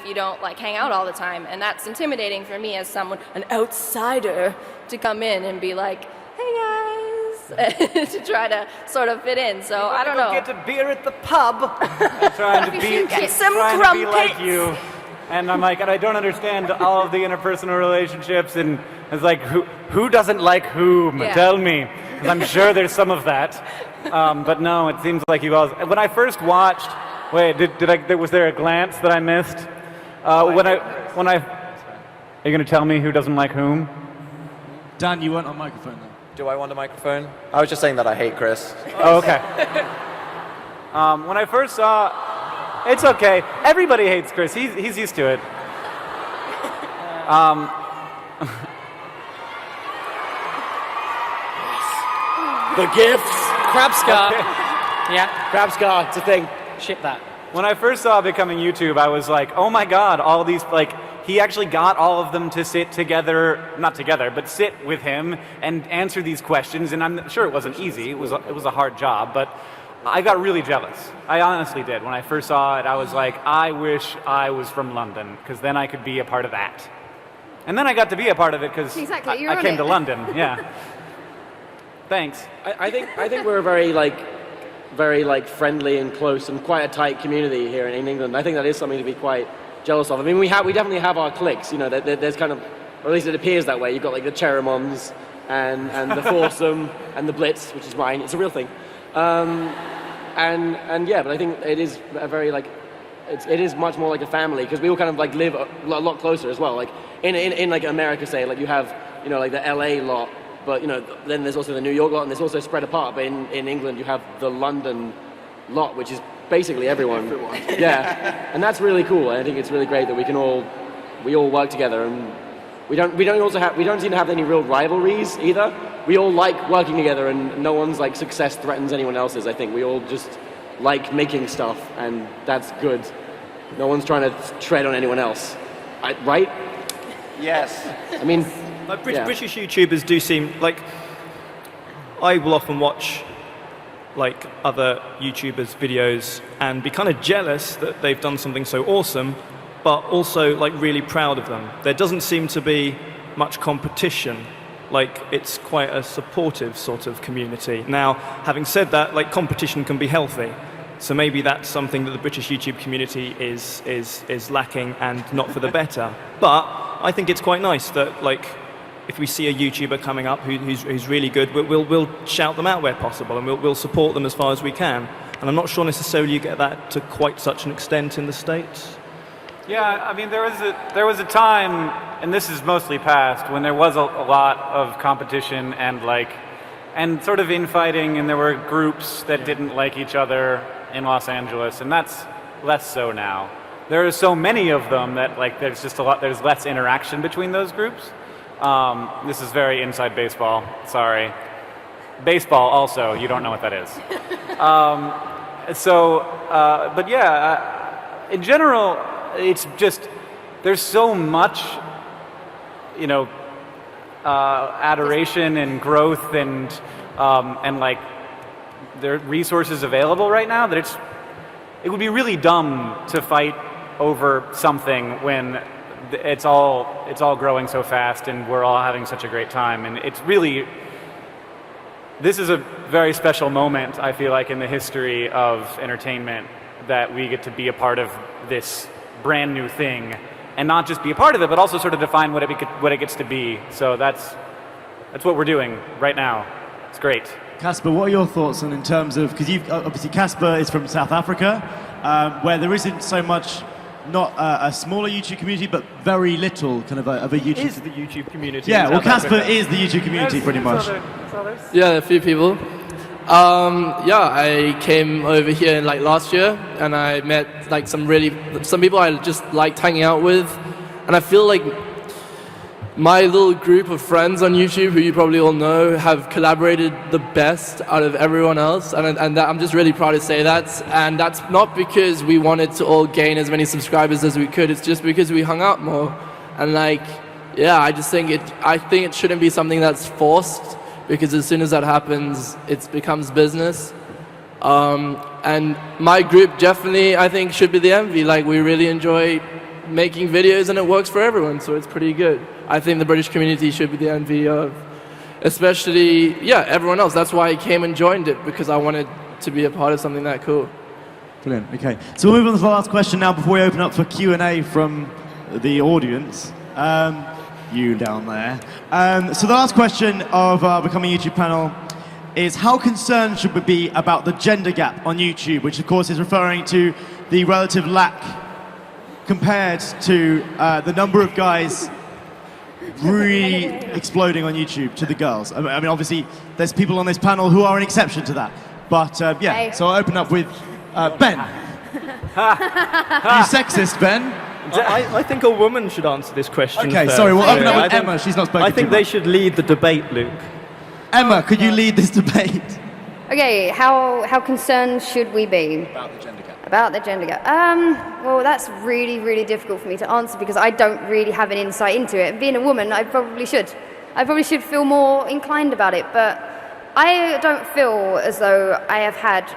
you don't like hang out all the time, and that's intimidating for me as someone, an outsider, to come in and be like, hey guys, to try to sort of fit in. So I don't know. Get a beer at the pub. trying to be like you. And I'm like, and I don't understand all of the interpersonal relationships, and it's like, who doesn't like whom? Yeah. Tell me. 'Cause I'm sure there's some of that. But no, it seems like you all. When I first watched, was there a glance that I missed? When I, are you going to tell me who doesn't like whom? Dan, you weren't on microphone though. Do I want a microphone? I was just saying that I hate Chris. Oh, okay. When I first saw, it's okay. Everybody hates Chris. He's used to it. The gifts. Crab scar. Okay. Yeah. Crab scar. It's a thing. Ship that. When I first saw Becoming YouTube, I was like, oh my god, all these, like, he actually got all of them to sit together, not together, but sit with him and answer these questions, and I'm sure it wasn't easy, it was a hard job, but I got really jealous. I honestly did. When I first saw it, I was like, I wish I was from London, because then I could be a part of that. And then I got to be a part of it because exactly, I came to London, yeah. Thanks. I think we're very friendly and close and quite a tight community here in England. I think that is something to be quite jealous of. I mean, we definitely have our cliques. You know, there's kind of, or at least it appears that way. You've got like the Cherimoms and the Foursome and the Blitz, which is mine. It's a real thing. And yeah, but I think it is a very it is much more like a family because we all kind of like live a lot closer as well. Like in like America, say, like you have like the LA lot. But then there's also the New York lot, and there's also spread apart. But in England, you have the London lot, which is basically everyone. Yeah, and that's really cool. I think it's really great that we all work together, and we don't seem to have any real rivalries either. We all like working together, and no one's like success threatens anyone else's. I think we all just like making stuff, and that's good. No one's trying to tread on anyone else, right? Yes. I mean. Like British YouTubers do seem like, I will often watch like other YouTubers' videos and be kind of jealous that they've done something so awesome, but also like really proud of them. There doesn't seem to be much competition. Like it's quite a supportive sort of community. Now, having said that, like competition can be healthy. So maybe that's something that the British YouTube community is lacking and not for the better. But I think it's quite nice that like, if we see a YouTuber coming up who's really good, we'll shout them out where possible, and we'll support them as far as we can. And I'm not sure necessarily you get that to quite such an extent in the States. Yeah, I mean, there was a time, and this is mostly past, when there was a lot of competition and sort of infighting, and there were groups that didn't like each other in Los Angeles, and that's less so now. There are so many of them that like there's less interaction between those groups. This is very inside baseball, sorry. Baseball also, you don't know what that is. But yeah, in general, it's just, there's so much, adoration and growth and like, there are resources available right now that it would be really dumb to fight over something when it's all growing so fast and we're all having such a great time, and it's really, this is a very special moment, I feel like, in the history of entertainment, that we get to be a part of this brand new thing, and not just be a part of it, but also sort of define what it gets to be. So that's what we're doing right now. It's great. Caspar, what are your thoughts on, in terms of, because obviously Caspar is from South Africa, where there isn't so much, not a smaller YouTube community, but very little kind of a YouTube. Is the YouTube community? Yeah, well, Caspar is the YouTube community, pretty much. Yeah, a few people. I came over here like last year, and I met like some people I just liked hanging out with, and I feel like my little group of friends on YouTube, who you probably all know, have collaborated the best out of everyone else, and I'm just really proud to say that. And that's not because we wanted to all gain as many subscribers as we could. It's just because we hung out more. And like, yeah, I think it shouldn't be something that's forced, because as soon as that happens, it becomes business. And my group definitely, I think, should be the envy. Like, we really enjoy making videos and it works for everyone, so it's pretty good. I think the British community should be the envy of, especially, everyone else. That's why I came and joined it, because I wanted to be a part of something that cool. Brilliant. Okay, so we'll move on to the last question now before we open up for Q&A from the audience. You down there. So the last question of our Becoming YouTube panel is, how concerned should we be about the gender gap on YouTube, which of course is referring to the relative lack compared to the number of guys really exploding on YouTube to the girls. I mean, obviously, there's people on this panel who are an exception to that. But Hey. so I'll open up with Ben. You sexist, Ben? I think a woman should answer this question Okay, first. sorry, we'll open up I with think- Emma. She's not spoken I think too they much. should lead the debate, Luke. Emma, could you lead this debate? Okay, how concerned should we be? About the gender gap. About the gender gap. Well, that's really, really difficult for me to answer because I don't really have an insight into it. Being a woman, I probably should. I probably should feel more inclined about it, but I don't feel as though I have had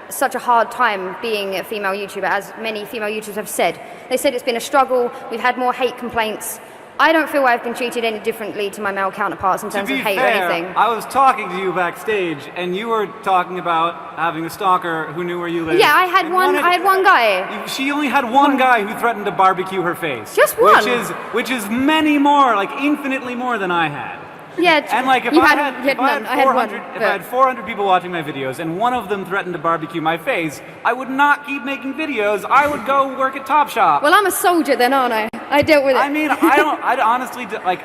such a hard time being a female YouTuber, as many female YouTubers have said. They said it's been a struggle, we've had more hate complaints. I don't feel I've been treated any differently to my male counterparts in terms of hate or anything. I was talking to you backstage, and you were talking about having a stalker who knew where you lived. Yeah, I had one guy. She only had one guy who threatened to barbecue her face. Just one? Which is many more, like infinitely more than I had. Yeah, And like if you I had had, none. I had one. if I had 400 people watching my videos and one of them threatened to barbecue my face, I would not keep making videos. I would go work at Topshop. Well, I'm a soldier then, aren't I? I dealt with it. I mean, I'd honestly, like,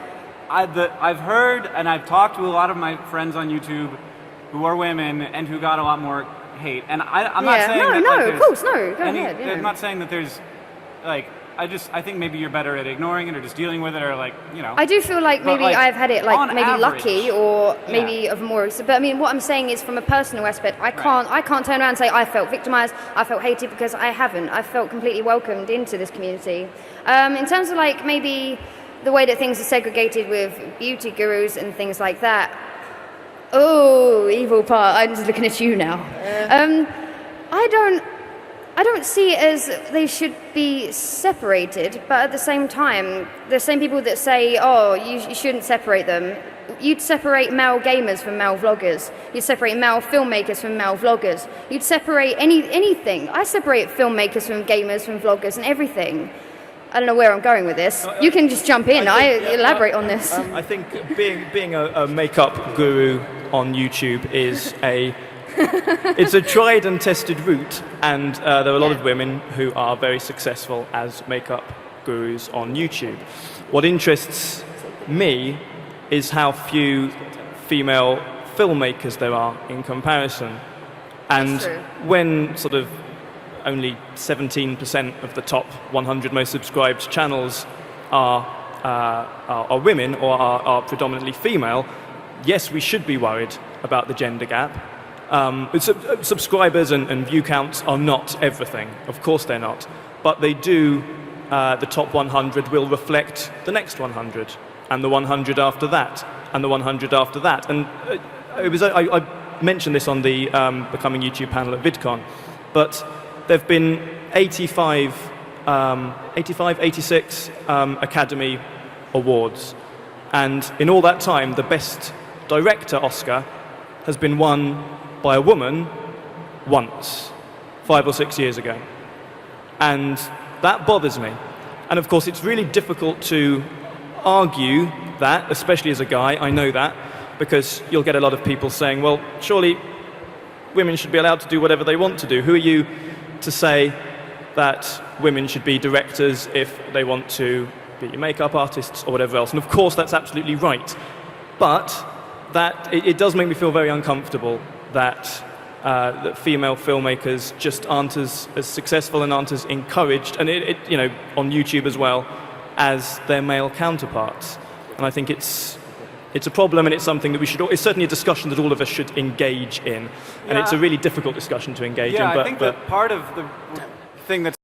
I've heard and I've talked to a lot of my friends on YouTube who are women and who got a lot more hate. And I'm not saying that, like, of there's course, no. Go ahead. I'm not saying that there's, like, I think maybe you're better at ignoring it or just dealing with it or, like, you know. I do feel like maybe like, I've had it like on maybe average, lucky or maybe of more. But I mean, what I'm saying is from a personal aspect, I can't turn around and say I felt victimized, I felt hated, because I haven't. I felt completely welcomed into this community. In terms of like maybe the way that things are segregated with beauty gurus and things like that. Oh, evil part! I'm just looking at you now. I don't see it as they should be separated, but at the same time, the same people that say, oh, you shouldn't separate them, you'd separate male gamers from male vloggers. You'd separate male filmmakers from male vloggers. You'd separate anything. I separate filmmakers from gamers, from vloggers, and everything. I don't know where I'm going with this. You can just jump in. I elaborate on this. I think being a makeup guru on YouTube is it's a tried and tested route, and there are a lot of women who are very successful as makeup gurus on YouTube. What interests me is how few female filmmakers there are in comparison. And when sort of only 17% of the top 100 most subscribed channels are women or are predominantly female, yes, we should be worried about the gender gap. Subscribers and view counts are not everything. Of course they're not. But they do, the top 100 will reflect the next 100, and the 100 after that, and the 100 after that. And I mentioned this on the Becoming YouTube panel at VidCon, but there have been 86 Academy Awards. And in all that time, the Best Director Oscar has been won by a woman once, 5 or 6 years ago. And that bothers me. And of course, it's really difficult to argue that, especially as a guy, I know that, because you'll get a lot of people saying, well, surely women should be allowed to do whatever they want to do. Who are you to say that women should be directors if they want to be makeup artists or whatever else? And of course, that's absolutely right. But that it does make me feel very uncomfortable that that female filmmakers just aren't as successful and aren't as encouraged, and you know, on YouTube as well, as their male counterparts. And I think it's a problem, and it's something that it's certainly a discussion that all of us should engage in. And it's a really difficult discussion to engage in. I think that part of the thing that's